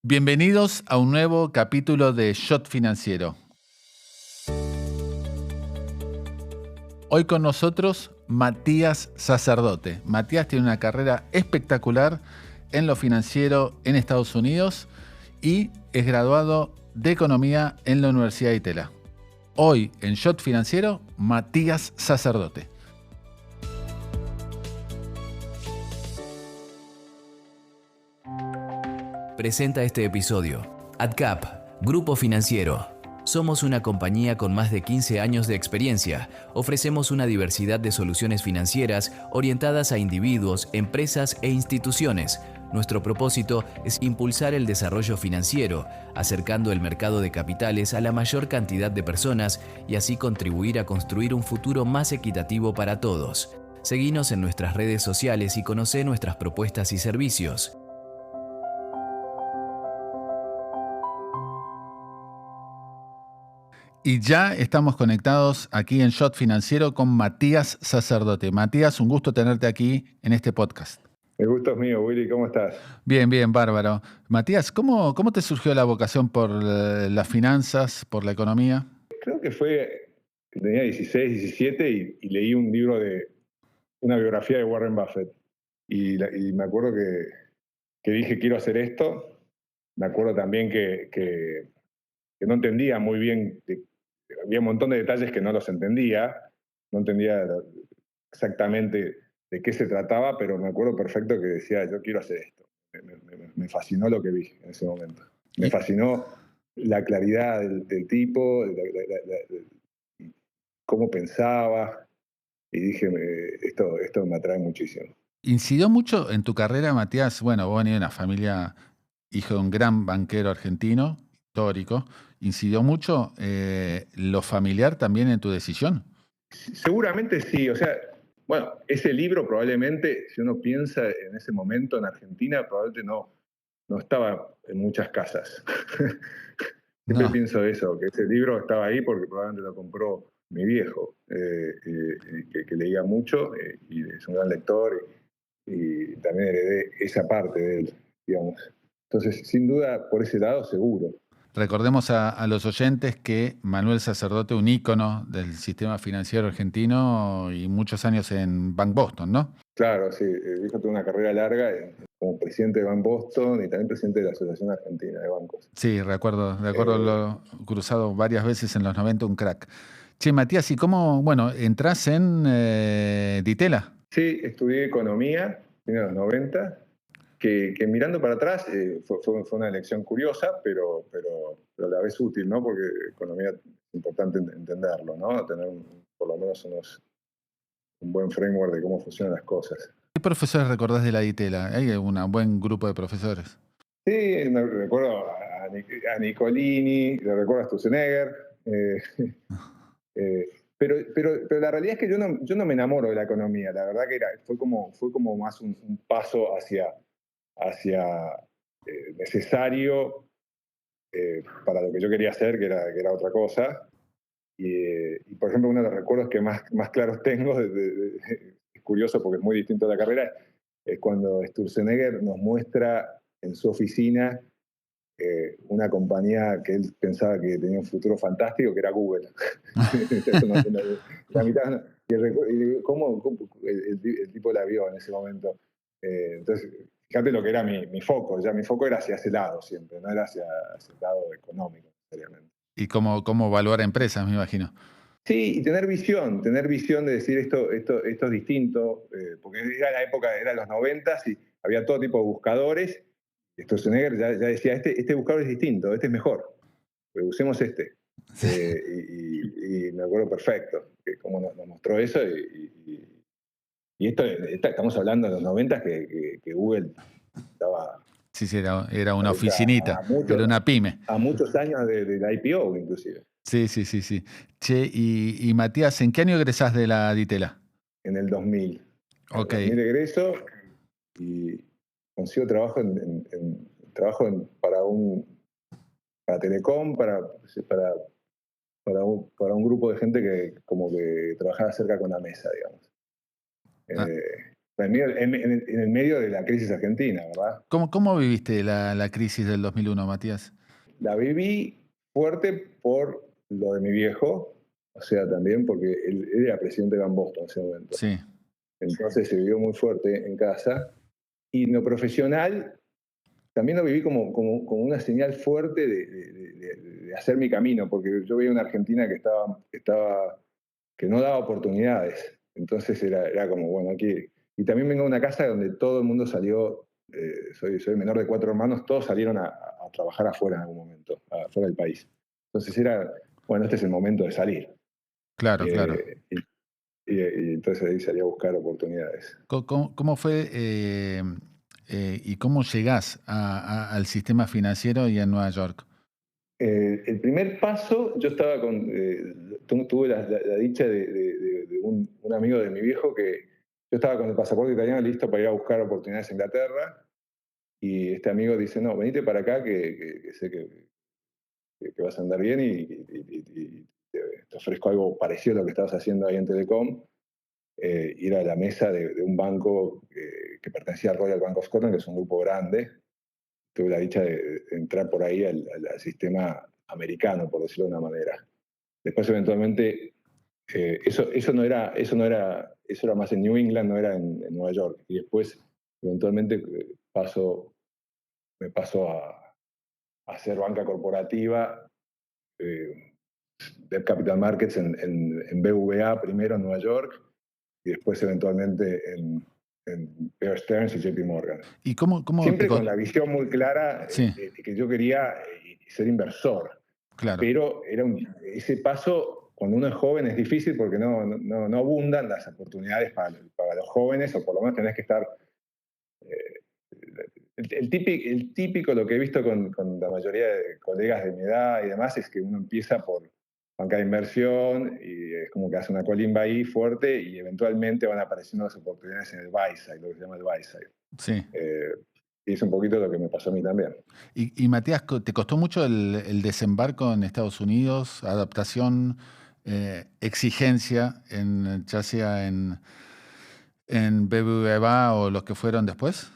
Bienvenidos a un nuevo capítulo de Shot Financiero. Hoy con nosotros Matías Sacerdote. Matías tiene una carrera espectacular en lo financiero en Estados Unidos y es graduado de Economía en la Universidad de Itela. Hoy en Shot Financiero, Matías Sacerdote. Presenta este episodio AdCap, Grupo Financiero. Somos una compañía con más de 15 años de experiencia. Ofrecemos una diversidad de soluciones financieras orientadas a individuos, empresas e instituciones. Nuestro propósito es impulsar el desarrollo financiero, acercando el mercado de capitales a la mayor cantidad de personas y así contribuir a construir un futuro más equitativo para todos. Seguinos en nuestras redes sociales y conoce nuestras propuestas y servicios. Y ya estamos conectados aquí en Shot Financiero con Matías Sacerdote. Matías, un gusto tenerte aquí en este podcast. El gusto es mío, Willy. ¿Cómo estás? Bien, bárbaro. Matías, ¿cómo te surgió la vocación por las finanzas, por la economía? Creo que tenía 16, 17 y leí un libro de una biografía de Warren Buffett. Y me acuerdo que dije, quiero hacer esto. Me acuerdo también que no entendía muy bien, había un montón de detalles que no los entendía. No entendía exactamente de qué se trataba, pero me acuerdo perfecto que decía, yo quiero hacer esto. Me fascinó lo que vi en ese momento. Me fascinó la claridad del tipo, cómo pensaba, y dije, esto me atrae muchísimo. ¿Incidió mucho en tu carrera, Matías? Bueno, vos venís de una familia, hijo de un gran banquero argentino, histórico. ¿Incidió mucho lo familiar también en tu decisión? Seguramente sí, o sea, bueno, ese libro probablemente, si uno piensa en ese momento en Argentina, probablemente no estaba en muchas casas. Siempre No. pienso eso, que ese libro estaba ahí porque probablemente lo compró mi viejo, que leía mucho y es un gran lector y también heredé esa parte de él, digamos. Entonces, sin duda, por ese lado, seguro. Recordemos a los oyentes que Manuel Sacerdote, un ícono del sistema financiero argentino y muchos años en Bank Boston, ¿no? Claro, sí, el viejo tuvo una carrera larga como presidente de Bank Boston y también presidente de la Asociación Argentina de Bancos. Sí, recuerdo lo cruzado varias veces en los 90, un crack. Che, Matías, ¿y cómo, entras en Ditela? Sí, estudié economía en los 90, que mirando para atrás fue una elección curiosa, pero a la vez útil, ¿no? Porque economía es importante entenderlo, ¿no? Tener por lo menos un buen framework de cómo funcionan las cosas. ¿Qué profesores recordás de la Ditela? Hay un buen grupo de profesores. Sí, me recuerdo a Nicolini, le recuerdo a Sturzenegger, pero la realidad es que yo no me enamoro de la economía. La verdad que fue como más un paso hacia necesario para lo que yo quería hacer, que era otra cosa. Y, por ejemplo, uno de los recuerdos que más claros tengo, es curioso porque es muy distinto a la carrera, es cuando Sturzenegger nos muestra en su oficina una compañía que él pensaba que tenía un futuro fantástico, que era Google. La mitad, y cómo el tipo la vio en ese momento. Entonces, fíjate lo que era mi foco. Ya mi foco era hacia ese lado siempre, no era hacia el lado económico, necesariamente. Y cómo evaluar empresas, me imagino. Sí, y tener visión de decir esto es distinto, porque era la época, era los 90 y había todo tipo de buscadores. Sturzenegger ya decía, este buscador es distinto, este es mejor, usemos este. Sí. Y me acuerdo perfecto, que cómo nos mostró eso. Y estamos hablando de los 90 que Google estaba... Sí, era una oficinita, era una pyme. A muchos años del IPO, inclusive. Sí. Che, y Matías, ¿en qué año egresás de la Ditela? En el 2000. Ok. En el 2000 egreso y consigo trabajo para Telecom, para un grupo de gente que como que trabajaba cerca con la mesa, digamos. En el medio de la crisis argentina, ¿verdad? ¿Cómo viviste la crisis del 2001, Matías? La viví fuerte por lo de mi viejo, o sea, también porque él era presidente de Van Boston en ese momento. Sí, Entonces se vivió muy fuerte en casa. Y en lo profesional también lo viví como una señal fuerte de hacer mi camino, porque yo veía una Argentina que no daba oportunidades. Entonces era como, bueno, aquí. Y también vengo de una casa donde todo el mundo salió, soy menor de 4 hermanos, todos salieron a trabajar afuera en algún momento, afuera del país. Entonces bueno, este es el momento de salir. claro, claro. Y entonces ahí salí a buscar oportunidades. ¿Cómo fue y cómo llegás al sistema financiero y a Nueva York? El primer paso, yo estaba tuve la dicha de un amigo de mi viejo que yo estaba con el pasaporte italiano listo para ir a buscar oportunidades en Inglaterra y este amigo dice, no, venite para acá que sé que vas a andar bien y te ofrezco algo parecido a lo que estabas haciendo ahí en Telecom, ir a la mesa de un banco que pertenecía al Royal Bank of Scotland, que es un grupo grande. Tuve la dicha de entrar por ahí al sistema americano, por decirlo de una manera. Después, eventualmente, eso era más en New England, no era en Nueva York. Y después, eventualmente, me paso a hacer banca corporativa, Debt Capital Markets en BVA, primero en Nueva York, y después, eventualmente, en Bear Stearns y JP Morgan. ¿Y cómo Siempre con la visión muy clara Sí, de que yo quería ser inversor, claro, pero ese paso, cuando uno es joven, es difícil porque no abundan las oportunidades para los jóvenes, o por lo menos tenés que estar... el típico, lo que he visto con la mayoría de colegas de mi edad y demás, es que uno empieza por banca de inversión y es como que hace una colimba ahí fuerte y eventualmente van apareciendo las oportunidades en el buy side, lo que se llama el buy side. sí. Y es un poquito lo que me pasó a mí también. Y Matías, ¿te costó mucho el desembarco en Estados Unidos? Adaptación, exigencia, ya sea en BBVA o los que fueron después.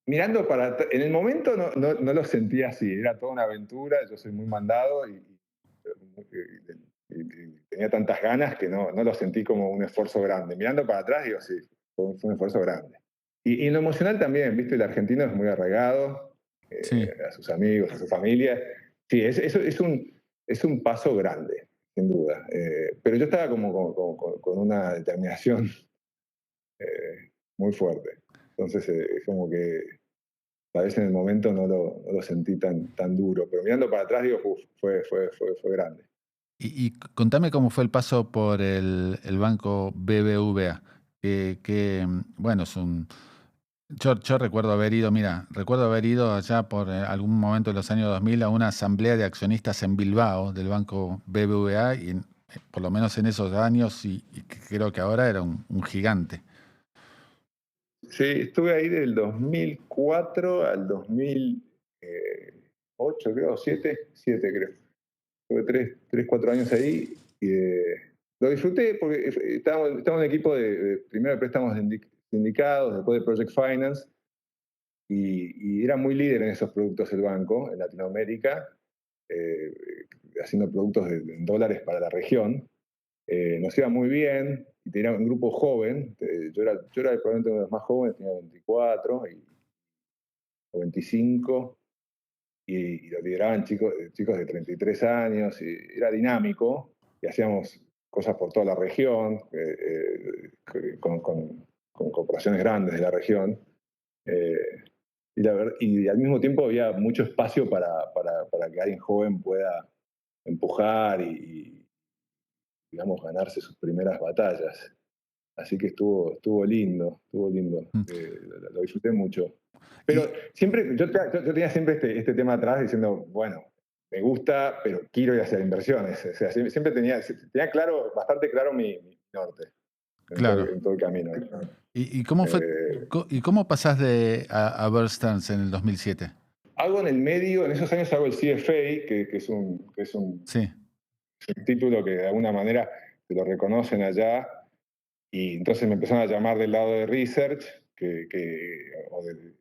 Mirando en el momento no lo sentía así, era toda una aventura, yo soy muy mandado y tenía tantas ganas que no lo sentí como un esfuerzo grande. Mirando para atrás digo, sí, fue un esfuerzo grande. Y en lo emocional también, viste, el argentino es muy arraigado, Sí, a sus amigos, a su familia. Sí, es un paso grande, sin duda. Pero yo estaba con una determinación muy fuerte. Entonces es como que a veces en el momento no lo sentí tan duro, pero mirando para atrás digo, fue grande. y contame cómo fue el paso por el banco BBVA, bueno, yo recuerdo haber ido allá por algún momento de los años 2000 a una asamblea de accionistas en Bilbao del banco BBVA y por lo menos en esos años y creo que ahora era un gigante. Sí, estuve ahí del 2004 al 2008, creo, 7 creo. Estuve 4 años ahí y lo disfruté porque estábamos en un equipo primero de préstamos sindicados, después de Project Finance, y era muy líder en esos productos el banco en Latinoamérica, eh, haciendo productos en dólares para la región. Nos iba muy bien y tenía un grupo joven. Yo era probablemente uno de los más jóvenes, tenía 24 o 25 y lo lideraban chicos de 33 años y era dinámico y hacíamos cosas por toda la región, con corporaciones grandes de la región. Eh, y al mismo tiempo había mucho espacio para que alguien joven pueda empujar digamos, ganarse sus primeras batallas. Así que estuvo lindo. Mm. Lo disfruté mucho. Pero Y siempre, yo tenía siempre este tema atrás diciendo, bueno, me gusta, pero quiero ir a hacer inversiones. O sea, siempre tenía bastante claro mi norte claro. en todo el camino. ¿Y cómo fue, Eh, y cómo pasás a Bear Stearns en el 2007? Hago en el medio, en esos años hago el CFA, que es un Sí, título que de alguna manera te lo reconocen allá, Y entonces me empezaron a llamar del lado de research, o de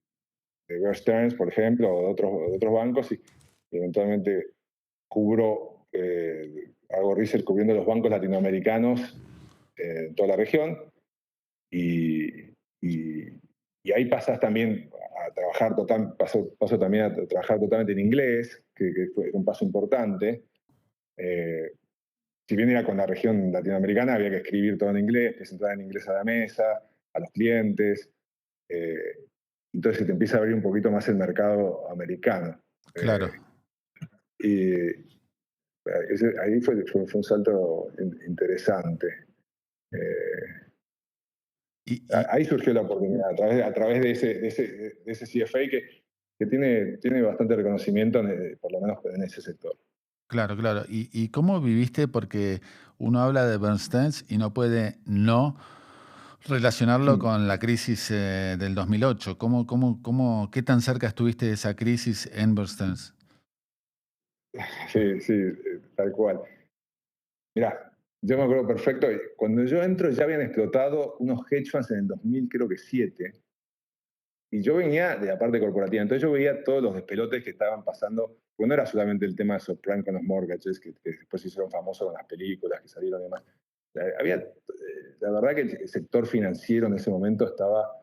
Bear Stearns, por ejemplo, o de otros bancos, y eventualmente hago research cubriendo los bancos latinoamericanos en toda la región, y, y, y ahí pasas también a trabajar paso también a trabajar totalmente en inglés, que fue un paso importante. Eh, si bien era con la región latinoamericana, había que escribir todo en inglés, presentar en inglés a la mesa, a los clientes. eh, entonces se te empieza a abrir un poquito más el mercado americano. Claro. Y ahí fue un salto interesante. Ahí surgió la oportunidad, a través de ese CFA que tiene bastante reconocimiento, por lo menos en ese sector. Claro, claro. ¿Y cómo viviste? Porque uno habla de Bear Stearns y no puede no relacionarlo con la crisis del 2008. ¿Qué tan cerca estuviste de esa crisis en Bear Stearns? Sí, tal cual. Mirá, yo me acuerdo perfecto, cuando yo entro ya habían explotado unos hedge funds en el 2000, creo que 7, y yo venía de la parte corporativa, entonces yo veía todos los despelotes que estaban pasando, porque no era solamente el tema de subprime con los mortgages, que después se hicieron famosos con las películas que salieron y demás. La verdad que el sector financiero en ese momento estaba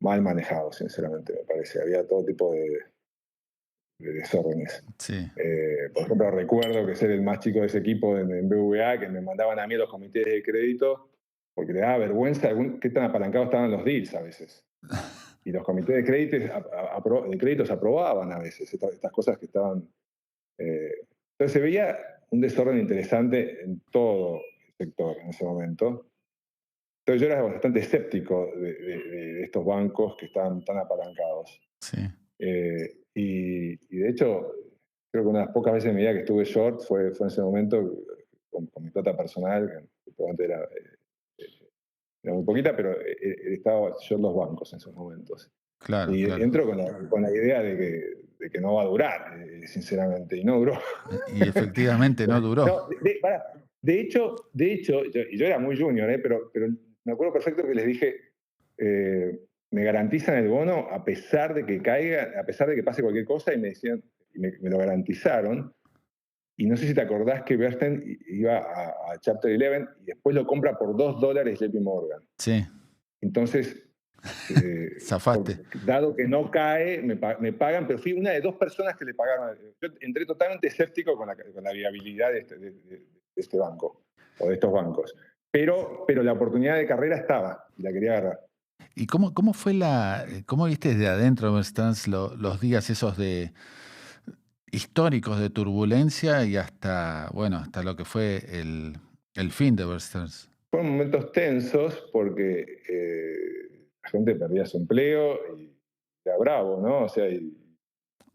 mal manejado, sinceramente, me parece. Había todo tipo de desórdenes. Sí. Por ejemplo, recuerdo que ser el más chico de ese equipo en BVA, que me mandaban a mí a los comités de crédito, porque le daba vergüenza qué tan apalancados estaban los deals a veces. Y los comités de créditos aprobaban a veces estas cosas que estaban... entonces se veía un desorden interesante en todo el sector en ese momento. Entonces yo era bastante escéptico de estos bancos que estaban tan apalancados. Sí. Y de hecho, creo que una de las pocas veces en mi vida que estuve short fue en ese momento con mi plata personal, que probablemente era muy poquita, pero estaba short los bancos en esos momentos. Claro, Y claro. entro con la idea de que no va a durar, sinceramente, y no duró. Y efectivamente no duró. No, de hecho, yo era muy junior, pero me acuerdo perfecto que les dije, me garantizan el bono a pesar de que caiga, a pesar de que pase cualquier cosa, y me decían, me lo garantizaron. Y no sé si te acordás que Bernstein iba a Chapter 11 y después lo compra por $2 JP Morgan. Sí. Entonces, Zafaste. dado que no cae, me pagan, pero fui una de 2 personas que le pagaron. Yo entré totalmente escéptico con la viabilidad de este banco, o de estos bancos. Pero la oportunidad de carrera estaba, y la quería agarrar. ¿Y cómo fue cómo viste desde adentro, Bear Stearns, los días esos históricos de turbulencia y hasta lo que fue el fin de Bear Stearns? Fueron momentos tensos porque la gente perdía su empleo y era bravo, ¿no? O sea,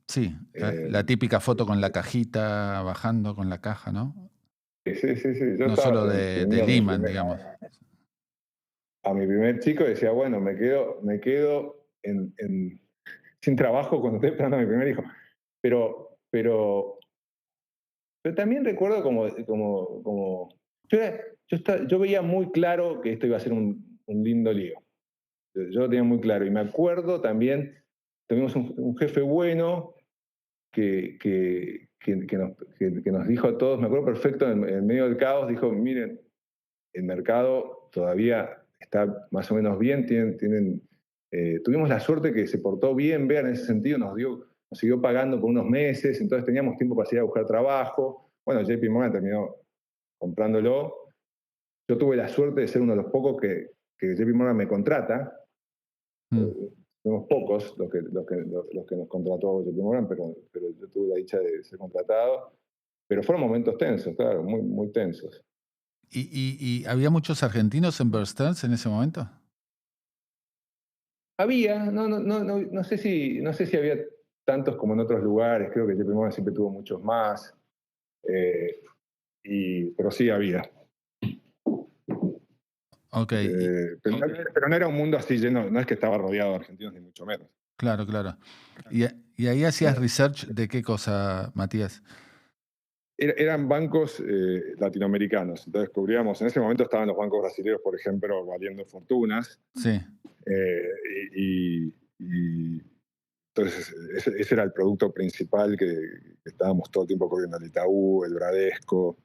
Sí, la típica foto con la cajita bajando con la caja, ¿no? sí. Yo No estaba solo de teniendo Lehman, digamos. a mi primer chico y decía, bueno, me quedo sin trabajo cuando estoy esperando a mi primer hijo. Pero también recuerdo yo veía muy claro que esto iba a ser un lindo lío. Yo lo tenía muy claro. Y me acuerdo también, tuvimos un jefe bueno que nos dijo a todos, me acuerdo perfecto, en medio del caos, dijo, miren, el mercado todavía está más o menos bien, tuvimos la suerte que se portó bien, vean, en ese sentido, nos siguió pagando por unos meses, entonces teníamos tiempo para ir a buscar trabajo. Bueno, JP Morgan terminó comprándolo. Yo tuve la suerte de ser uno de los pocos que JP Morgan me contrata. Somos pocos los que nos contrató JP Morgan, pero yo tuve la dicha de ser contratado. Pero fueron momentos tensos, claro, muy, muy tensos. ¿Y había muchos argentinos en Bear Stearns en ese momento? Había, no sé si había tantos como en otros lugares, creo que JP Morgan siempre tuvo muchos más, pero sí había. Okay. Pero no era un mundo así lleno, no es que estaba rodeado de argentinos ni mucho menos. Claro. ¿Y ahí hacías research de qué cosa, Matías? eran bancos latinoamericanos. Entonces cubríamos, en ese momento estaban los bancos brasileños, por ejemplo, valiendo fortunas. Sí, eh, y entonces ese era el producto principal que estábamos todo el tiempo cubriendo. El Itaú, el Bradesco,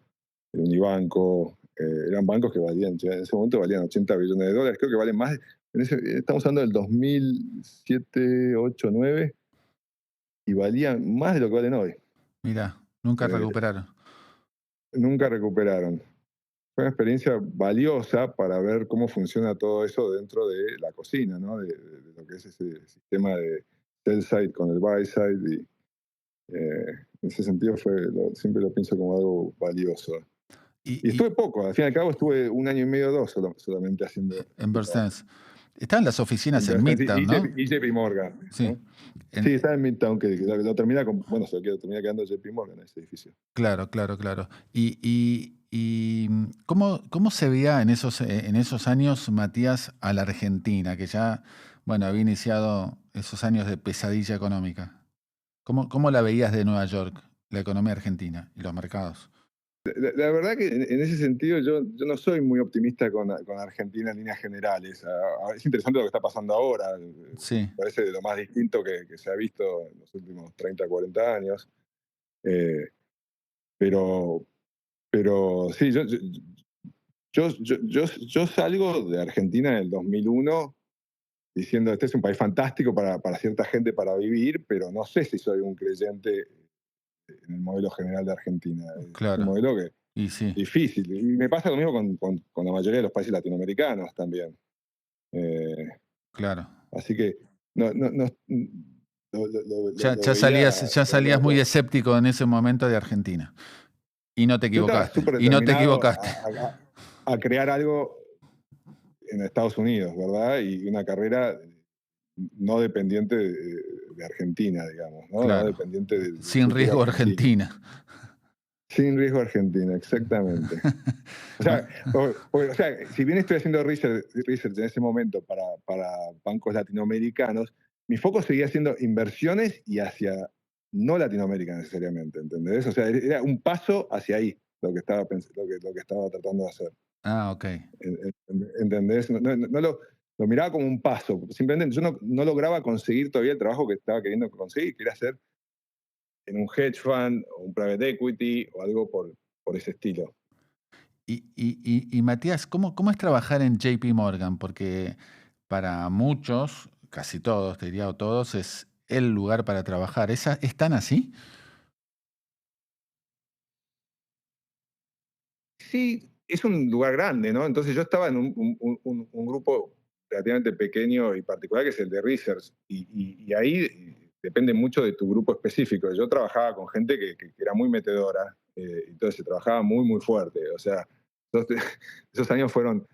el Unibanco. Eran bancos que valían, en ese momento valían 80 billones de dólares. Creo que valen más. Estamos hablando del 2007, 8, 9, y valían más de lo que valen hoy. mira, nunca Eh, recuperaron. Nunca recuperaron. Fue una experiencia valiosa para ver cómo funciona todo eso dentro de la cocina, ¿no? De lo que es ese sistema de sell side con el buy side. Y en ese sentido siempre lo pienso como algo valioso. Y Y estuve poco, al fin y al cabo estuve 1 año y medio, 2 solamente haciendo en ese trabajo. Bersense. Estaban las oficinas en Midtown, Y ¿no? JP Morgan, Sí. ¿no? Sí, estaba en Midtown, que lo termina con, bueno, termina quedando JP Morgan ese edificio. Claro, claro, claro. ¿Cómo se veía en esos años, Matías, a la Argentina, que ya, bueno, había iniciado esos años de pesadilla económica? ¿Cómo la veías de Nueva York, la economía argentina y los mercados? La verdad que en ese sentido yo no soy muy optimista con Argentina en líneas generales. Es interesante lo que está pasando ahora. Sí, Parece de lo más distinto que se ha visto en los últimos 30, 40 años. Eh, pero, pero sí, yo salgo de Argentina en el 2001 diciendo, este es un país fantástico para cierta gente para vivir, pero no sé si soy un creyente en el modelo general de Argentina. Es un claro. modelo que Y sí, difícil. Y me pasa lo mismo con la mayoría de los países latinoamericanos también. Eh, claro. Así que no, lo veía Ya salías muy escéptico en ese momento de Argentina. Y no te Yo estaba equivocaste. súper Y no te determinado equivocaste. a crear algo en Estados Unidos, ¿verdad? Y una carrera no dependiente de Argentina, digamos, ¿no? No Claro. dependiente del Sin futuro riesgo argentino. Argentina. Sin riesgo Argentina, exactamente. O sea, o sea, si bien estoy haciendo research en ese momento para bancos latinoamericanos, mi foco seguía siendo inversiones y hacia no Latinoamérica necesariamente, ¿entendés? O sea, era un paso hacia ahí lo que estaba, lo que estaba tratando de hacer. Ah, ok. ¿Entendés? No lo miraba como un paso. Simplemente yo no lograba conseguir todavía el trabajo que estaba queriendo conseguir. Quería hacer en un hedge fund o un private equity o algo por ese estilo. Y Matías, ¿cómo es trabajar en JP Morgan? Porque para muchos, casi todos, te diría, o todos, es el lugar para trabajar. ¿Es tan así? Sí, es un lugar grande, ¿no? Entonces yo estaba en un grupo relativamente pequeño y particular, que es el de research, y ahí depende mucho de tu grupo específico. Yo trabajaba con gente que era muy metedora, entonces se trabajaba muy, muy fuerte. O sea, esos años fueron,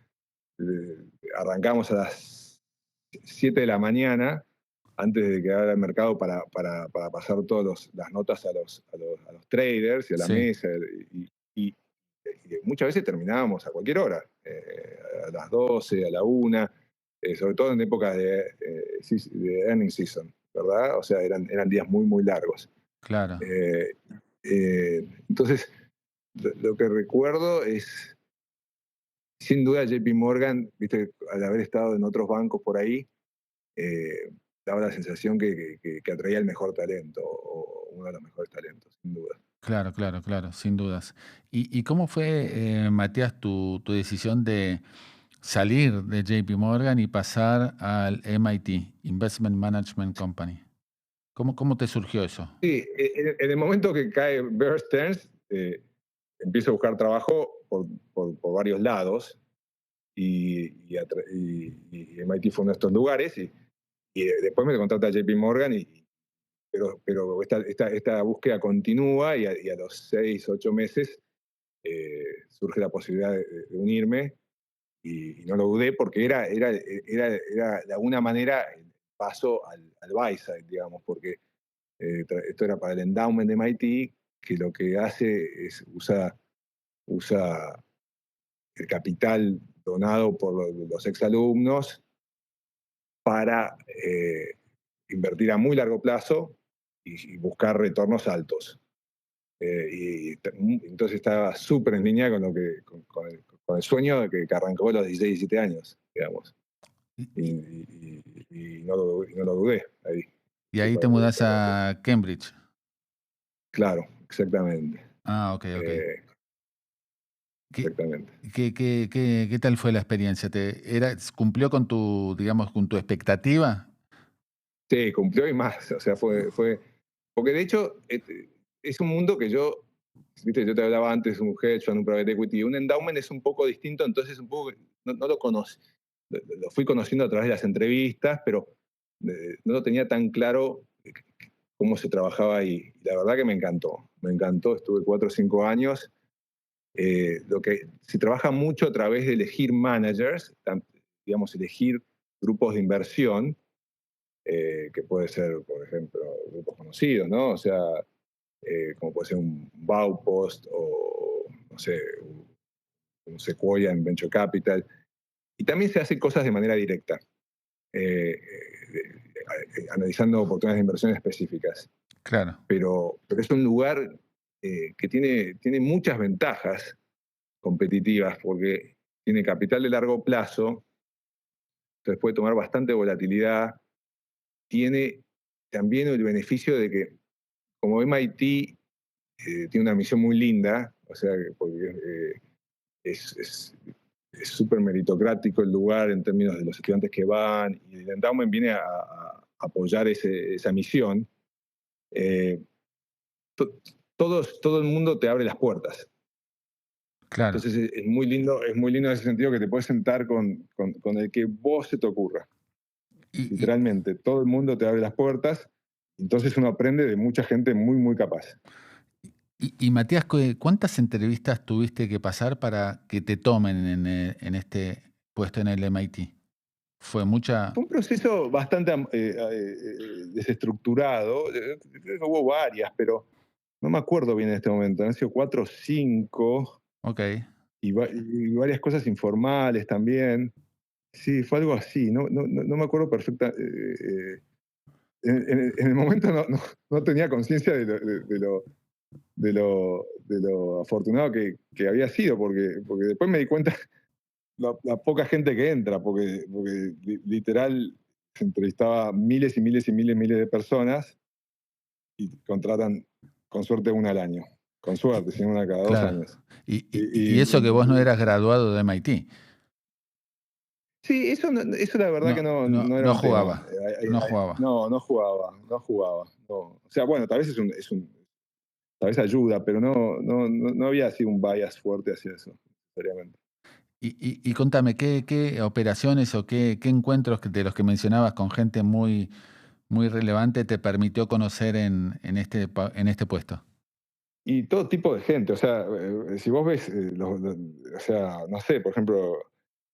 arrancamos a las 7 de la mañana, antes de que abra el mercado para pasar todas las notas a los traders y a la Sí, mesa. Y muchas veces terminábamos a cualquier hora, a las 12, a la 1, sobre todo en épocas de earning season, ¿verdad? O sea, eran días muy, muy largos. claro. Entonces, lo que recuerdo es, sin duda, JP Morgan, viste, al haber estado en otros bancos por ahí, daba la sensación que atraía el mejor talento, o uno de los mejores talentos, sin duda. Claro, claro, claro, sin dudas. ¿Y cómo fue, Matías, tu decisión de salir de JP Morgan y pasar al MIT, Investment Management Company? ¿Cómo te surgió eso? Sí, en el momento que cae Bear Stearns, empiezo a buscar trabajo por varios lados, y MIT fue uno de estos lugares, y después me contrata JP Morgan, pero esta búsqueda continúa, y a los 6, 8 meses surge la posibilidad de unirme, y no lo dudé porque era de alguna manera el paso al buy side, digamos, porque esto era para el endowment de MIT, que lo que hace es usa el capital donado por los exalumnos para invertir a muy largo plazo y buscar retornos altos. Entonces estaba súper en línea con, con el sueño de que arrancó a los 16, 17 años, digamos. Y no lo dudé ahí. Y ahí te mudás a Cambridge. Claro, exactamente. Ah, ok. Exactamente. ¿Qué tal fue la experiencia? ¿Cumplió con tu, digamos, con tu expectativa? Sí, cumplió y más. O sea, porque de hecho es un mundo que viste, yo te hablaba antes de un hedge fund, un private equity, un endowment es un poco distinto, entonces un poco no lo conocí. Lo fui conociendo a través de las entrevistas, pero no lo tenía tan claro cómo se trabajaba ahí. La verdad que me encantó, estuve 4 o 5 años. Lo que se trabaja mucho a través de elegir managers, digamos, elegir grupos de inversión, que puede ser, por ejemplo, grupos conocidos, ¿no? O sea, como puede ser un Baupost o, no sé, un Sequoia en Venture Capital. Y también se hacen cosas de manera directa, analizando oportunidades de inversión específicas. Claro. Pero es un lugar que tiene muchas ventajas competitivas, porque tiene capital de largo plazo, entonces puede tomar bastante volatilidad. Tiene también el beneficio de que, como MIT tiene una misión muy linda, o sea, porque es súper meritocrático el lugar en términos de los estudiantes que van, y el endowment viene a apoyar esa misión. Todo el mundo te abre las puertas. Claro. Entonces es muy lindo en ese sentido, que te puedes sentar con el que vos se te ocurra. Literalmente, todo el mundo te abre las puertas, entonces uno aprende de mucha gente muy, muy capaz. Y Matías, ¿cuántas entrevistas tuviste que pasar para que te tomen en este puesto en el MIT? ¿Fue mucha? Fue un proceso bastante desestructurado. Creo que hubo varias, pero no me acuerdo bien en este momento. Han sido 4 o 5. Ok. Y varias cosas informales también. Sí, fue algo así. No me acuerdo perfecta. En el momento no tenía conciencia de lo afortunado que había sido, porque después me di cuenta la poca gente que entra, porque literal se entrevistaba miles y miles y miles de personas y contratan con suerte una al año. Con suerte, sino una cada 2 años. Y eso que vos no eras graduado de MIT. Sí, eso la verdad que no era no un jugaba. tema. No jugaba. No jugaba. No. O sea, bueno, tal vez tal vez ayuda, pero no había así un bias fuerte hacia eso, necesariamente. Y contame, ¿qué operaciones o qué encuentros de los que mencionabas con gente muy, muy relevante te permitió conocer en este puesto? Y todo tipo de gente, o sea, si vos ves, o sea, no sé, por ejemplo,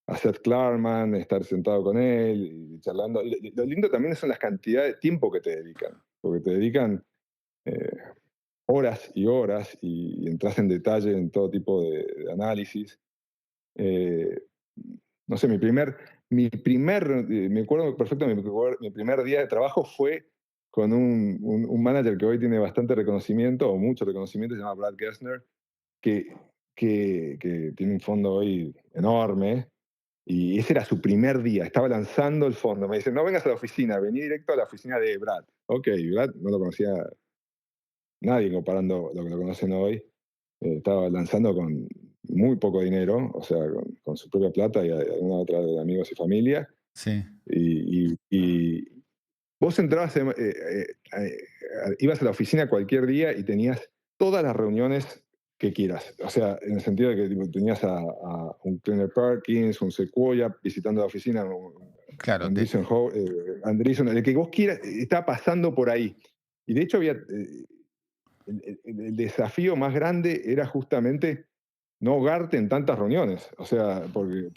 a Seth Klarman, estar sentado con él y charlando. Lo lindo también son las cantidades de tiempo que te dedican, porque te dedican horas y horas y entras en detalle en todo tipo de análisis. No sé, me acuerdo perfecto, mi primer día de trabajo fue con un manager que hoy tiene bastante reconocimiento, o mucho reconocimiento, se llama Brad Gessner, que tiene un fondo hoy enorme, y ese era su primer día, estaba lanzando el fondo. Me dice, no vengas a la oficina, vení directo a la oficina de Brad. Ok, Brad no lo conocía nadie comparando lo que lo conocen hoy. Estaba lanzando con muy poco dinero, o sea, con su propia plata y alguna otra de amigos y familia. Sí. Y vos entrabas, ibas a la oficina cualquier día y tenías todas las reuniones que quieras. O sea, en el sentido de que tipo, tenías a un Kleiner Perkins, un Sequoia visitando la oficina, Claro. Andreessen, el que vos quieras, estaba pasando por ahí. Y de hecho había... el desafío más grande era justamente no ahogarte en tantas reuniones, o sea, porque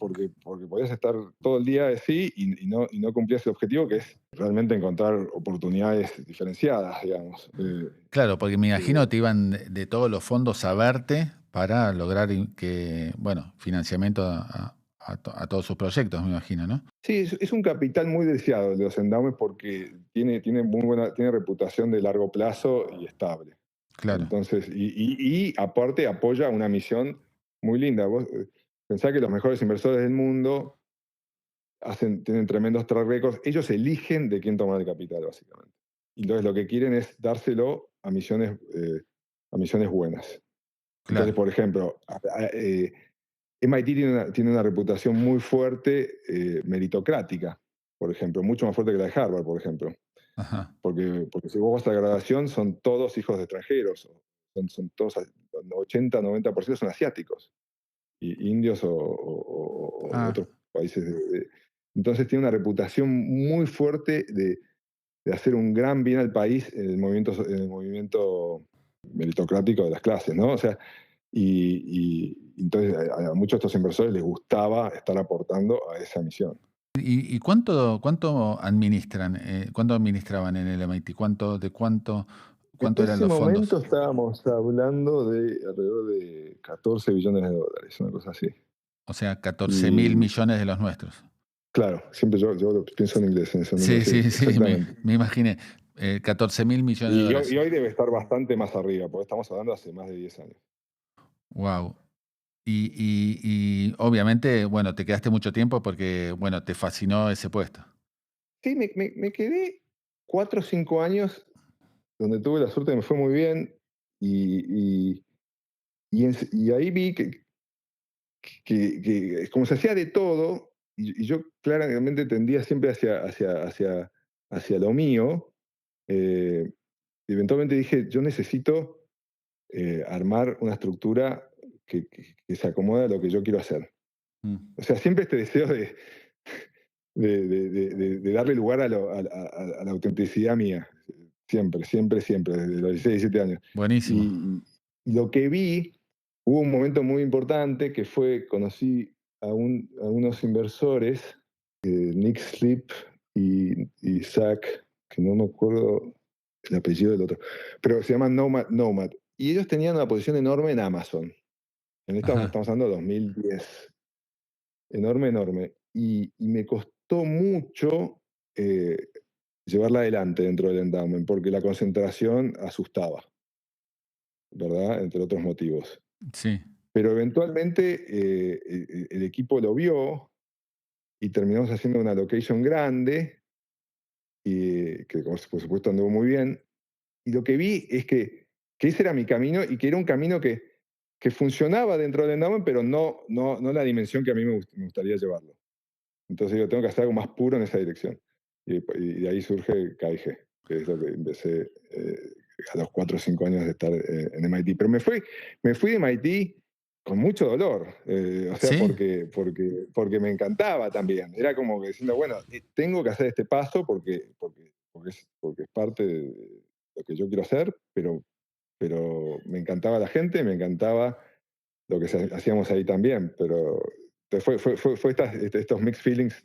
podías estar todo el día así y no cumplías el objetivo, que es realmente encontrar oportunidades diferenciadas, digamos. Claro, porque me imagino te iban de todos los fondos a verte para lograr financiamiento a todos sus proyectos, me imagino, ¿no? Sí, es un capital muy deseado el de los endowments porque tiene reputación de largo plazo y estable. Claro. Entonces, y aparte apoya una misión muy linda. Vos pensá que los mejores inversores del mundo tienen tremendos track records. Ellos eligen de quién tomar el capital, básicamente. Y entonces lo que quieren es dárselo a misiones buenas. Entonces, Claro. por ejemplo, MIT tiene una reputación muy fuerte, meritocrática, por ejemplo, mucho más fuerte que la de Harvard, por ejemplo. Ajá. Porque si vos vas a la graduación, son todos hijos de extranjeros, son todos, 80-90% son asiáticos, y indios o de Ah, otros países. Entonces tiene una reputación muy fuerte de hacer un gran bien al país en el movimiento meritocrático de las clases, ¿no? O sea, y entonces a muchos de estos inversores les gustaba estar aportando a esa misión. ¿y cuánto administran? ¿Cuánto administraban en el MIT? En ¿Cuánto eran ese los fondos? momento estábamos hablando de alrededor de 14 billones de dólares, una cosa así. O sea, 14.000 Y millones de los nuestros. claro, siempre yo pienso en inglés en ese Sí, número, sí, sí, sí, exactamente. me imaginé. 14.000 millones de Y dólares. hoy debe estar bastante más arriba, porque estamos hablando hace más de 10 años. Wow. Y obviamente, bueno, te quedaste mucho tiempo porque, bueno, te fascinó ese puesto. Sí, me quedé 4 o 5 años donde tuve la suerte, me fue muy bien, y, y ahí vi que como se hacía de todo, y yo claramente tendía siempre hacia lo mío, eh, eventualmente dije, yo necesito armar una estructura que se acomode a lo que yo quiero hacer. Mm. O sea, siempre este deseo de darle lugar a la autenticidad mía. Siempre, siempre, siempre, desde los 16, 17 años. Buenísimo. Y lo que vi, hubo un momento muy importante que fue, conocí a unos inversores, Nick Sleep y Zach, que no me acuerdo el apellido del otro, pero se llaman Nomad. Y ellos tenían una posición enorme en Amazon. Ajá. Estamos hablando de 2010. Enorme, enorme. Y me costó mucho llevarla adelante dentro del endowment, porque la concentración asustaba, ¿verdad? Entre otros motivos. Sí. Pero eventualmente el equipo lo vio y terminamos haciendo una allocation grande, que por supuesto anduvo muy bien. Y lo que vi es que ese era mi camino y que era un camino que funcionaba dentro del endowment, pero no la dimensión que a mí me gustaría llevarlo. Entonces yo tengo que hacer algo más puro en esa dirección. Y de ahí surge KIG, que es lo que empecé a los 4 o 5 años de estar en MIT. Pero me fui de MIT con mucho dolor, o sea, Sí. porque me encantaba también. Era como que diciendo, bueno, tengo que hacer este paso porque es parte de lo que yo quiero hacer, pero me encantaba la gente, me encantaba lo que hacíamos ahí también, pero fue estos mixed feelings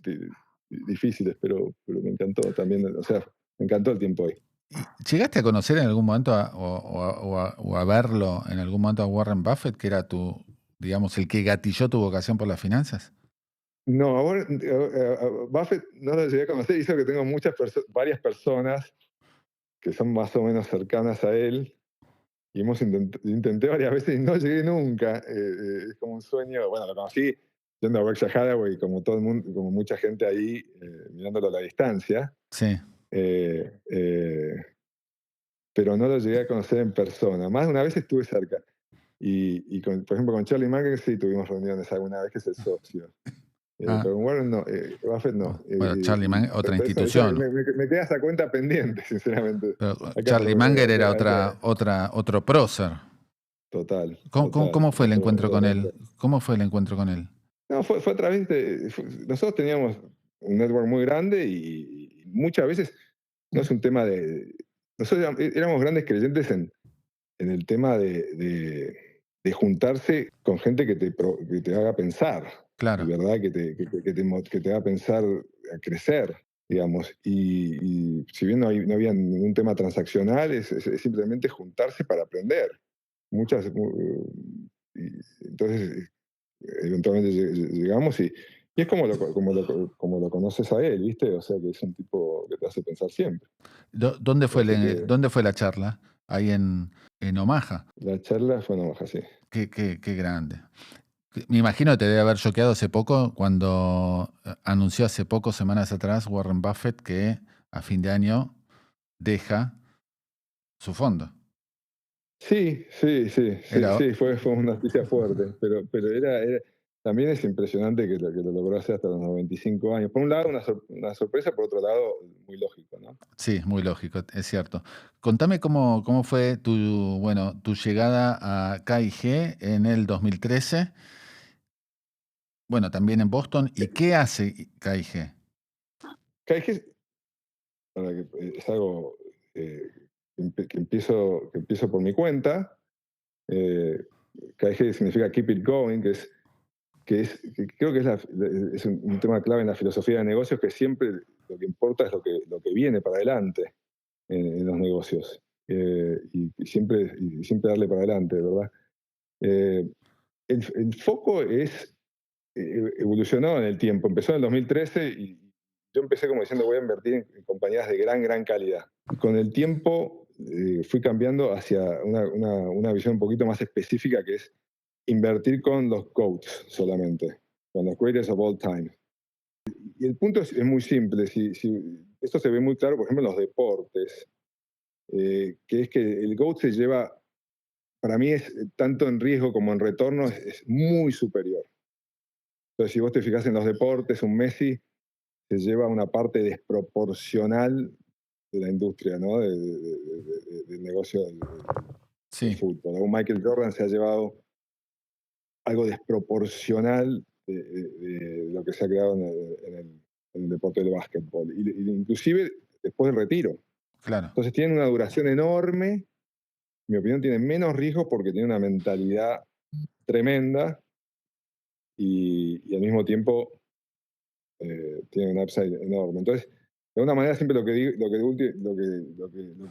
difíciles, pero me encantó también, o sea, me encantó el tiempo ahí. ¿Y llegaste a conocer en algún momento o a verlo en algún momento a Warren Buffett, que era digamos, el que gatilló tu vocación por las finanzas? No, ahora, Buffett no lo llegué a conocer, hizo que tengo varias personas que son más o menos cercanas a él, y intenté varias veces y no llegué nunca. Es como un sueño. Bueno, lo conocí yendo a Berkshire Hathaway, como todo el mundo, como mucha gente ahí, mirándolo a la distancia. Sí. Eh, eh, pero no lo llegué a conocer en persona. Más de una vez estuve cerca. Por ejemplo, con Charlie Munger sí tuvimos reuniones alguna vez, que es el socio. Ah, Pero con Warren no, Buffett no. bueno, Charlie Munger, otra Pero institución. me queda esa cuenta pendiente, sinceramente. Pero Hay que Charlie Munger era hay que- otro prócer. total, ¿Cómo fue el encuentro con realmente. él? ¿Cómo fue el encuentro con él? No, fue a través nosotros teníamos un network muy grande y muchas veces no es un tema de. Nosotros éramos grandes creyentes en el tema de juntarse con gente que te haga pensar, Claro. ¿verdad? Que te haga pensar a crecer, digamos. Y si bien no había ningún tema transaccional, es simplemente juntarse para aprender. Muchas. Entonces, eventualmente llegamos y es como lo conoces a él, ¿viste? O sea que es un tipo que te hace pensar siempre. ¿Dónde fue Así que dónde fue la charla? ahí en Omaha. La charla fue en Omaha, sí. Qué grande. Me imagino que te debe haber choqueado hace poco cuando anunció hace poco, semanas atrás, Warren Buffett que a fin de año deja su fondo. Sí, sí, sí, sí, Era, sí, fue una noticia fuerte, pero también es impresionante que lo logró hacer hasta los 95 años. Por un lado, una sorpresa, por otro lado, muy lógico, ¿no? sí, muy lógico, es cierto. Contame cómo fue tu llegada a KIG en el 2013, bueno, también en Boston, y qué hace KIG. KG es algo que empiezo por mi cuenta. KG significa Keep It Going, que creo que es un tema clave en la filosofía de negocios, que siempre lo que importa es lo que viene para adelante en los negocios. Y siempre darle para adelante, ¿verdad? Eh, el foco evolucionó en el tiempo. Empezó en el 2013 y yo empecé como diciendo voy a invertir en compañías de gran calidad. Con el tiempo fui cambiando hacia una visión un poquito más específica, que es invertir con los GOATs solamente, con los greatest of all time. Y el punto es muy simple. Esto se ve muy claro, por ejemplo, en los deportes, que es que el GOAT se lleva, para mí es tanto en riesgo como en retorno, es muy superior. Entonces, si vos te fijas en los deportes, un Messi se lleva una parte desproporcional de la industria, ¿no? Del negocio del Sí, fútbol. Un Michael Jordan se ha llevado algo desproporcional de lo que se ha creado en el deporte del básquetbol, inclusive después del retiro. claro. Entonces tienen una duración enorme, en mi opinión tienen menos riesgos porque tienen una mentalidad tremenda y al mismo tiempo tienen un upside enorme. Entonces, de alguna manera siempre lo que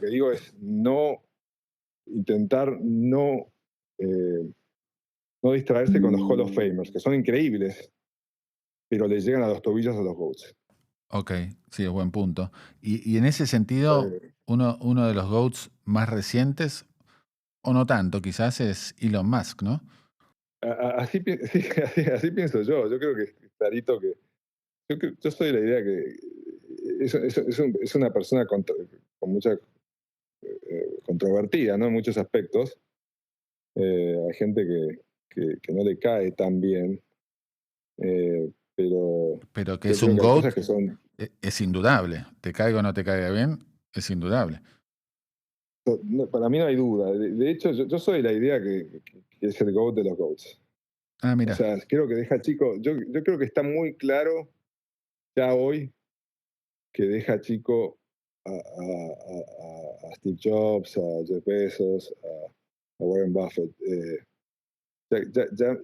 digo es intentar no distraerse con los Hall of Famers, que son increíbles, pero le llegan a los tobillos a los GOATs. Ok, sí, es buen punto. Y en ese sentido, uno de los GOATs más recientes, o no tanto, quizás es Elon Musk, ¿no? Sí, así pienso yo. Yo creo que es clarito que. Yo soy de la idea que es una persona con mucha controvertida, ¿no? En muchos aspectos. Hay gente que no le cae tan bien, pero Pero que yo es creo un que hay cosas GOAT, que son. es indudable. Te caiga o no te caiga bien, es indudable. Para mí no hay duda. De hecho, yo soy de la idea que es el GOAT de los GOATs. Ah, O mira, sea, creo que deja chico. Yo creo que está muy claro ya hoy que deja chico a Steve Jobs, a Jeff Bezos, a Warren Buffett. Ya,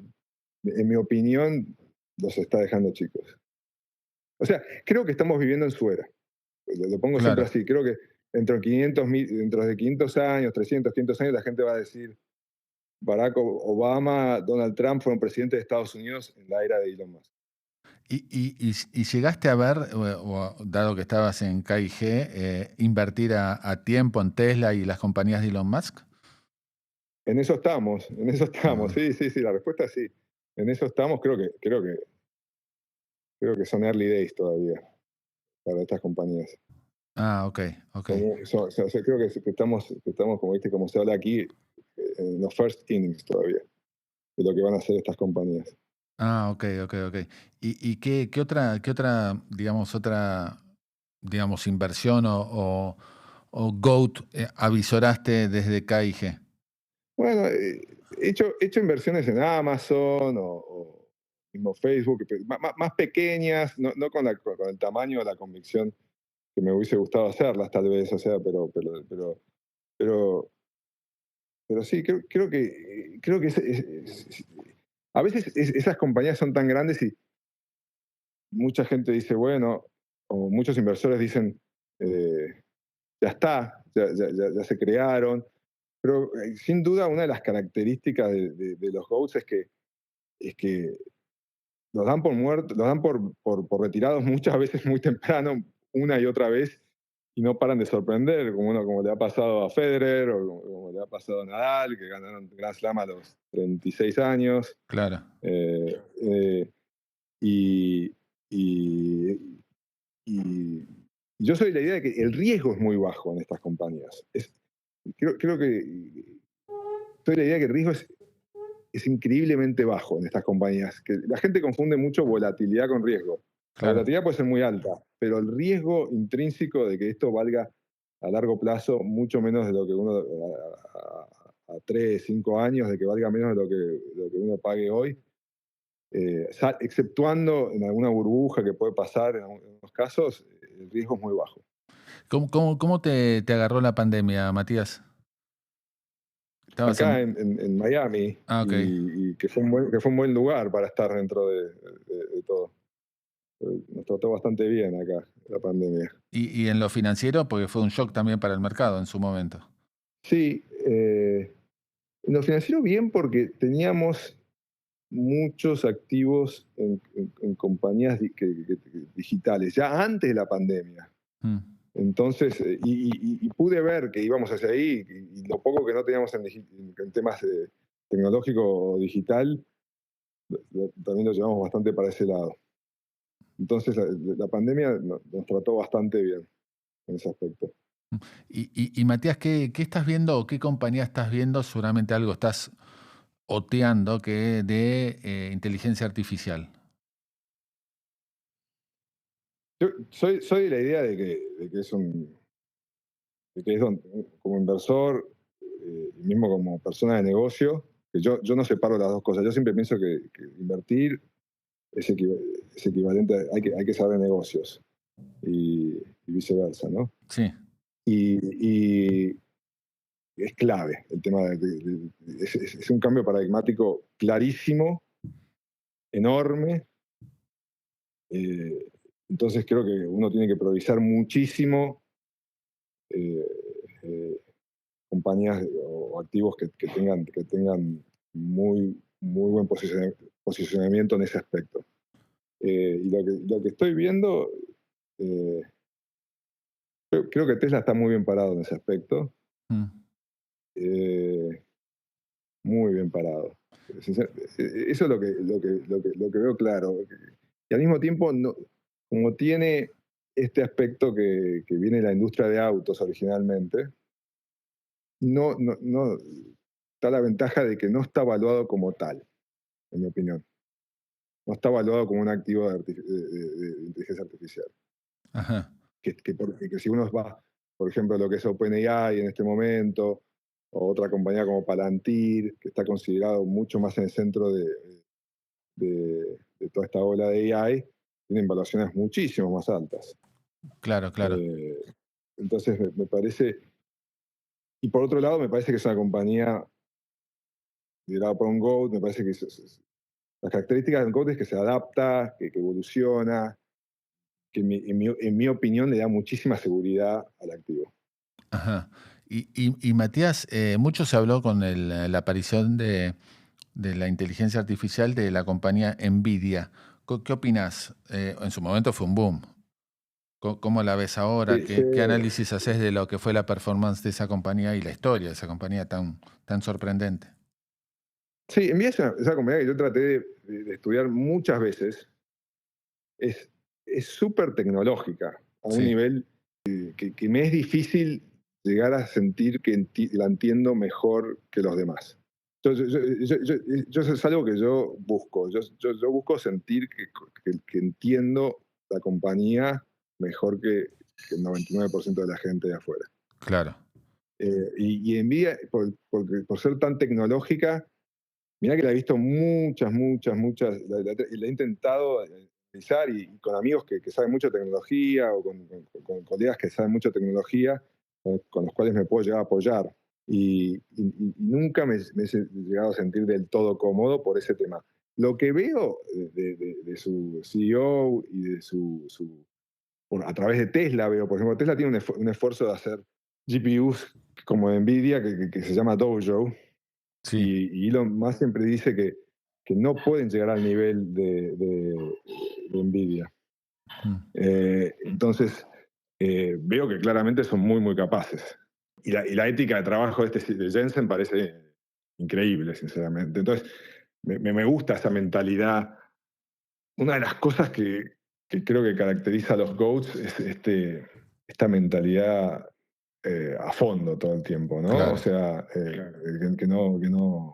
en mi opinión, los está dejando chicos. O sea, creo que estamos viviendo en su era. Lo pongo siempre claro. así. Creo que dentro de 500 años, 300, 500 años, la gente va a decir Barack Obama, Donald Trump fueron presidentes de Estados Unidos en la era de Elon Musk. Y llegaste a ver, dado que estabas en KIG, invertir a tiempo en Tesla y las compañías de Elon Musk? En eso estamos. Ah, Sí, sí, sí, la respuesta es sí. En eso estamos, creo que son early days todavía para estas compañías. ok, ok. Creo que estamos, como viste, como se habla aquí, en los first innings todavía, de lo que van a hacer estas compañías. Ok, ok, ok. ¿Y digamos, inversión o GOAT avisoraste desde KIG? Bueno, he hecho inversiones en Amazon o mismo Facebook, más pequeñas, no con el tamaño o la convicción que me hubiese gustado hacerlas, tal vez, o sea, pero sí, creo que a veces esas compañías son tan grandes y mucha gente dice, bueno, o muchos inversores dicen, ya está, ya se crearon. Pero sin duda una de las características de los GOATs es que los dan por muertos, los dan por retirados muchas veces muy temprano, una y otra vez, y no paran de sorprender, como le ha pasado a Federer o como le ha pasado a Nadal, que ganaron Grand Slam a los 36 años. Claro. Eh, eh, y, y, y yo soy de la idea de que el riesgo es muy bajo en estas compañías. Creo que soy de la idea de que el riesgo es increíblemente bajo en estas compañías. Que la gente confunde mucho volatilidad con riesgo. La Claro. volatilidad puede ser muy alta, pero el riesgo intrínseco de que esto valga a largo plazo mucho menos de lo que uno a 3, 5 años, de que valga menos de lo que uno pague hoy, exceptuando en alguna burbuja que puede pasar en algunos casos, el riesgo es muy bajo. ¿Cómo te agarró la pandemia, Matías? ¿Estabas Acá en...? en Miami, Ah, ok. y que fue un buen lugar para estar dentro de todo. Nos trató bastante bien acá la pandemia. Y en lo financiero, porque fue un shock también para el mercado en su momento. Sí, en lo financiero bien porque teníamos muchos activos en compañías digitales, ya antes de la pandemia. Mm. Entonces, y pude ver que íbamos hacia ahí, y lo poco que no teníamos en temas tecnológico o digital, también lo llevamos bastante para ese lado. Entonces, la pandemia nos trató bastante bien en ese aspecto. Y Matías, ¿qué estás viendo o qué compañía estás viendo? Seguramente algo estás oteando que de inteligencia artificial. Yo soy de la idea de que como inversor, y mismo como persona de negocio, que yo no separo las dos cosas. Yo siempre pienso que invertir es equivalente hay que saber negocios y viceversa, ¿no? Sí. Y es clave el tema es un cambio paradigmático clarísimo, enorme. Entonces creo que uno tiene que priorizar muchísimo eh, eh, compañías o activos que tengan muy buen posicionamiento en ese aspecto. Y lo que estoy viendo, eh, creo que Tesla está muy bien parado en ese aspecto. Mm. Eh, Muy bien parado. Eso es lo que veo claro. Y al mismo tiempo, no, como tiene este aspecto que viene de la industria de autos originalmente, no está la ventaja de que no está evaluado como tal, en mi opinión. No está evaluado como un activo de inteligencia artificial. Ajá. Que si uno va, por ejemplo, a lo que es OpenAI en este momento, o otra compañía como Palantir, que está considerado mucho más en el centro de toda esta ola de AI, tienen valuaciones muchísimo más altas. Claro, claro. Eh, entonces, me parece, y por otro lado, me parece que es una compañía liderada por un GOAT, me parece que las características del GOAT es que se adapta, que evoluciona, que en mi opinión le da muchísima seguridad al activo. Ajá. Y Matías, mucho se habló con la aparición de la inteligencia artificial de la compañía Nvidia. ¿Qué opinás? En su momento fue un boom. ¿Cómo la ves ahora? Sí, sí, ¿Qué análisis haces de lo que fue la performance de esa compañía y la historia de esa compañía tan sorprendente? sí, Nvidia es una compañía que yo traté de estudiar muchas veces. Es súper tecnológica, a un Sí. nivel que me es difícil llegar a sentir que la entiendo mejor que los demás. Eso es algo que yo busco. Yo busco sentir que entiendo la compañía mejor que el 99% de la gente de afuera. Claro. Y Nvidia, por ser tan tecnológica, mirá que la he visto muchas, la he intentado analizar y con amigos que saben mucho de tecnología o con colegas que saben mucho de tecnología, con los cuales me puedo llegar a apoyar. Y nunca me he llegado a sentir del todo cómodo por ese tema. Lo que veo de su CEO y de bueno, a través de Tesla veo, por ejemplo, Tesla tiene un esfuerzo de hacer GPUs como de Nvidia que se llama Dojo, Sí. y Elon Musk siempre dice que no pueden llegar al nivel de Nvidia. Mm. Entonces, veo que claramente son muy, muy capaces. Y la ética de trabajo de Jensen parece increíble, sinceramente. Entonces, me gusta esa mentalidad. Una de las cosas que creo que caracteriza a los GOATs es esta mentalidad a fondo todo el tiempo, ¿no? Claro. O sea, que no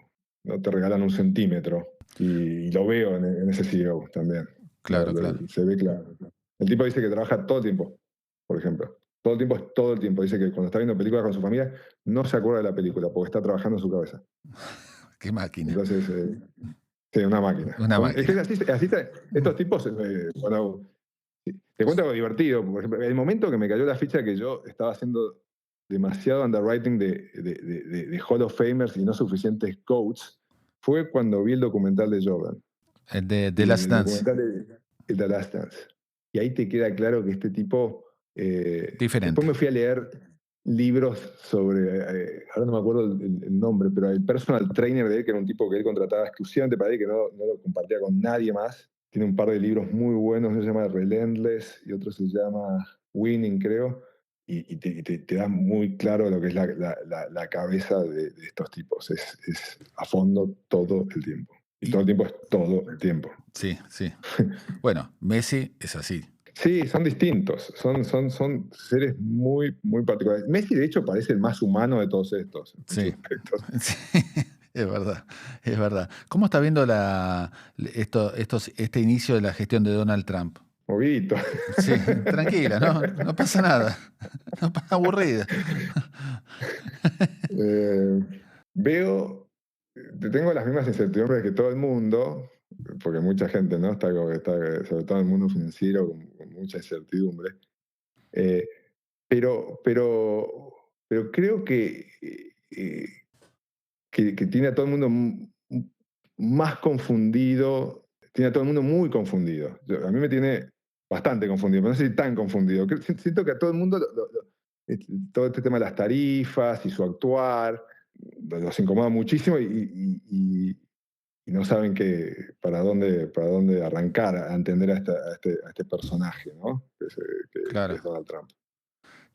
te regalan un centímetro. Y lo veo en ese CEO también. Claro, claro. Se ve claro. El tipo dice que trabaja todo el tiempo, por ejemplo. Todo el tiempo es todo el tiempo. Dice que cuando está viendo películas con su familia, no se acuerda de la película porque está trabajando en su cabeza. Qué máquina. Entonces, sí, una máquina. Una Es que máquina. estos tipos, bueno, te cuento algo divertido. Por ejemplo, el momento que me cayó la ficha que yo estaba haciendo demasiado underwriting de Hall of Famers y no suficientes coaches fue cuando vi el documental de Jordan. El de The Last El Dance. documental de The Last Dance. Y ahí te queda claro que este tipo... Diferente. Después me fui a leer libros sobre, ahora no me acuerdo el nombre, pero el personal trainer de él, que era un tipo que él contrataba exclusivamente para él, que no lo compartía con nadie más. Tiene un par de libros muy buenos, uno se llama Relentless y otro se llama Winning, creo, y te da muy claro lo que es la cabeza de estos tipos. Es a fondo todo el tiempo. Y todo el tiempo es todo el tiempo. Sí, sí. Bueno, Messi es así. Sí, son distintos, son seres muy, muy particulares. Messi, de hecho, parece el más humano de todos estos, en muchos Sí. aspectos. Sí, es verdad, es verdad. ¿Cómo está viendo este inicio de la gestión de Donald Trump? Movidito. Sí, tranquila, no pasa nada. No pasa aburrida. Veo, tengo las mismas incertidumbres que todo el mundo, porque mucha gente, ¿no? Está, sobre todo en el mundo financiero, con mucha incertidumbre. Eh, pero creo eh, que tiene a todo el mundo más confundido, tiene a todo el mundo muy confundido. A mí me tiene bastante confundido, pero no sé si tan confundido. Siento que a todo el mundo todo este tema de las tarifas y su actuar los incomoda muchísimo y no saben para dónde arrancar a entender a este personaje, ¿no? Que Claro. es Donald Trump.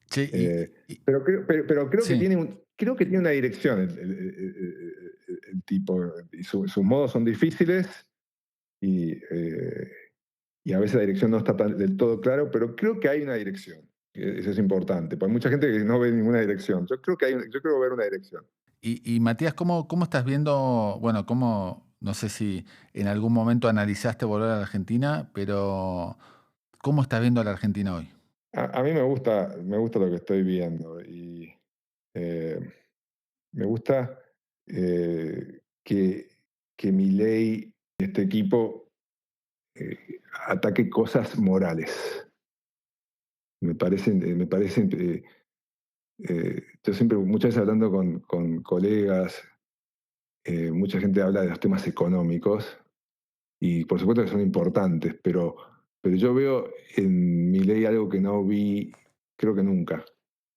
Che, Pero creo que sí, tiene una dirección el tipo, y sus modos son difíciles y, y a veces la dirección no está del todo claro, pero creo que hay una dirección. Eso es importante, porque hay mucha gente que no ve ninguna dirección. Yo creo ver una dirección. y Matías, ¿cómo estás viendo? Bueno, no sé si en algún momento analizaste volver a la Argentina, pero ¿cómo estás viendo a la Argentina hoy? A mí me gusta lo que estoy viendo y eh, me gusta que Milei, este equipo, ataque cosas morales. Me parecen yo siempre, muchas veces hablando con colegas, mucha gente habla de los temas económicos y por supuesto que son importantes, pero yo veo en mi ley algo que no vi, creo que nunca,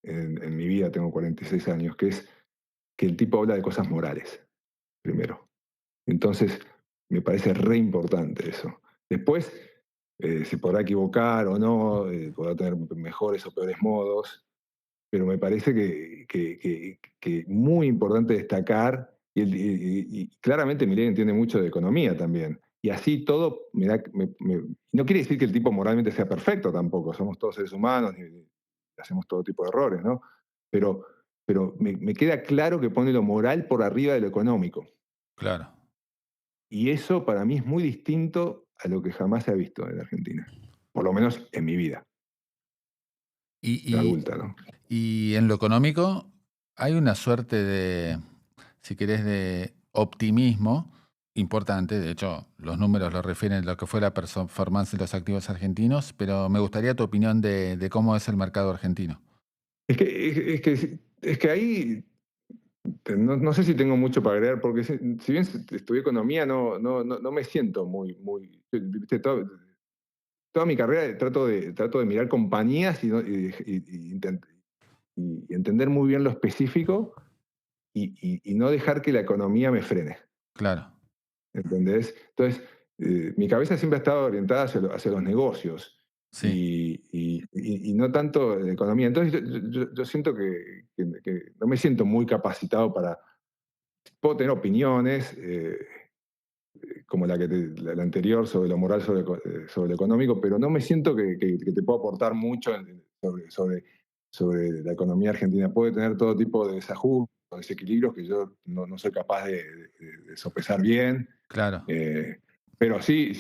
en mi vida, tengo 46 años, que es que el tipo habla de cosas morales, primero. Entonces, me parece re importante eso. Después, se podrá equivocar o no, podrá tener mejores o peores modos, pero me parece que muy importante destacar, y claramente Milei entiende mucho de economía también, y así todo, no quiere decir que el tipo moralmente sea perfecto tampoco, somos todos seres humanos y hacemos todo tipo de errores, ¿no? Pero me queda claro que pone lo moral por arriba de lo económico, Claro. y eso para mí es muy distinto a lo que jamás se ha visto en la Argentina, por lo menos en mi vida Y, y, adulta, ¿no? y en lo económico hay una suerte de, si querés, de optimismo importante. De hecho, los números lo refieren a lo que fue la performance de los activos argentinos, pero me gustaría tu opinión de cómo es el mercado argentino. Es que ahí no sé si tengo mucho para agregar, porque si bien estudié economía, no me siento ¿viste? Toda mi carrera trato de mirar compañías y entender muy bien lo específico y no dejar que la economía me frene. Claro, ¿Entendés? Entonces, mi cabeza siempre ha estado orientada hacia los negocios. Sí. Y no tanto de economía. Entonces yo siento que no me siento muy capacitado para... Puedo tener opiniones, como la anterior sobre lo moral, sobre lo económico, pero no me siento que te puedo aportar mucho sobre la economía argentina. Puede tener todo tipo de desajustes, desequilibrios que yo no soy capaz de sopesar bien. Claro. Pero sí,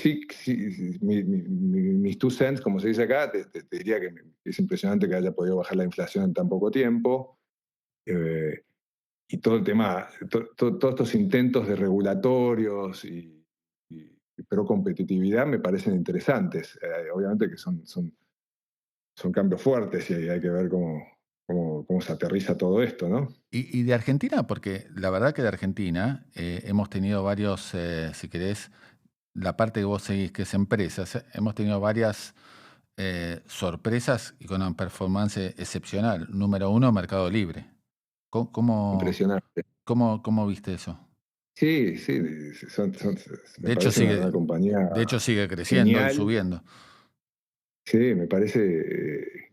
mis 2 cents, como se dice acá, te diría que es impresionante que haya podido bajar la inflación en tan poco tiempo. Y todo el tema, todos estos intentos de regulatorios y pro competitividad me parecen interesantes. Obviamente que son cambios fuertes y hay que ver cómo se aterriza todo esto, ¿no? Y de Argentina, porque la verdad que de Argentina hemos tenido varios, si querés, la parte que vos seguís, que es empresas, hemos tenido varias sorpresas y con una performance excepcional. Número 1, Mercado Libre. Impresionante. ¿Cómo viste eso? Sí, me De hecho, parece una compañía sigue creciendo y genial. subiendo. Sí, me parece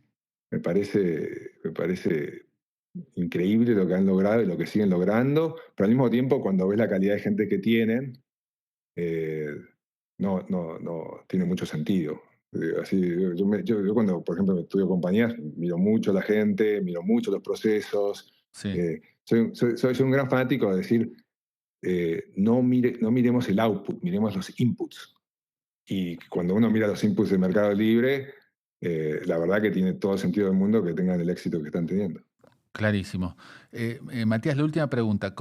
increíble lo que han logrado y lo que siguen logrando, pero al mismo tiempo, cuando ves la calidad de gente que tienen, no tiene mucho sentido. Así, yo cuando, por ejemplo, estudio compañías, miro mucho la gente, miro mucho los procesos. Sí. Soy un gran fanático de decir, no miremos el output, miremos los inputs. Y cuando uno mira los inputs de Mercado Libre, la verdad que tiene todo el sentido del mundo que tengan el éxito que están teniendo. Clarísimo. Matías, la última pregunta.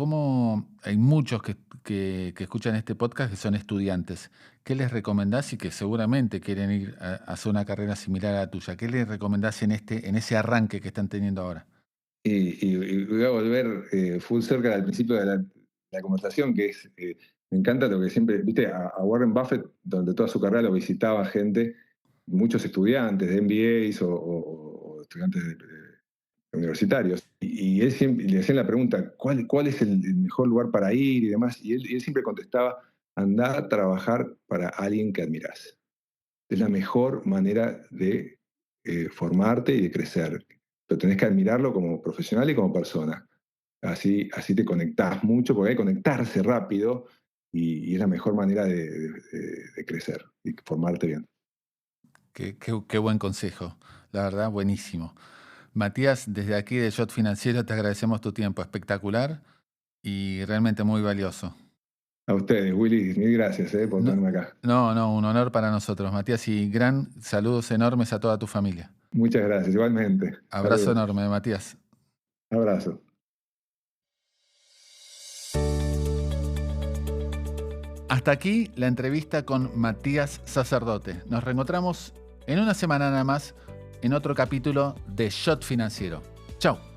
Hay muchos que escuchan este podcast que son estudiantes? ¿Qué les recomendás y que seguramente quieren ir a hacer una carrera similar a la tuya? ¿Qué les recomendás en ese arranque que están teniendo ahora? Y voy a volver full cerca al principio de la conversación, que es, me encanta lo que siempre, viste, a Warren Buffett, donde toda su carrera lo visitaba gente, muchos estudiantes de MBAs o estudiantes universitarios, y él siempre le hacían la pregunta, ¿cuál es el mejor lugar para ir y demás? Y él siempre contestaba, andá a trabajar para alguien que admirás. Es la mejor manera de formarte y de crecer. Pero tenés que admirarlo como profesional y como persona. Así te conectás mucho, porque hay que conectarse rápido y es la mejor manera de crecer y formarte bien. Qué buen consejo. La verdad, buenísimo. Matías, desde aquí de Shot Financiero te agradecemos tu tiempo. Espectacular y realmente muy valioso. A ustedes, Willy, mil gracias por tenerme acá. No, un honor para nosotros, Matías, y saludos enormes a toda tu familia. Muchas gracias, igualmente. Abrazo Saludos. enorme, Matías. Abrazo. Hasta aquí la entrevista con Matías Sacerdote. Nos reencontramos en una semana nada más en otro capítulo de Shot Financiero. Chau.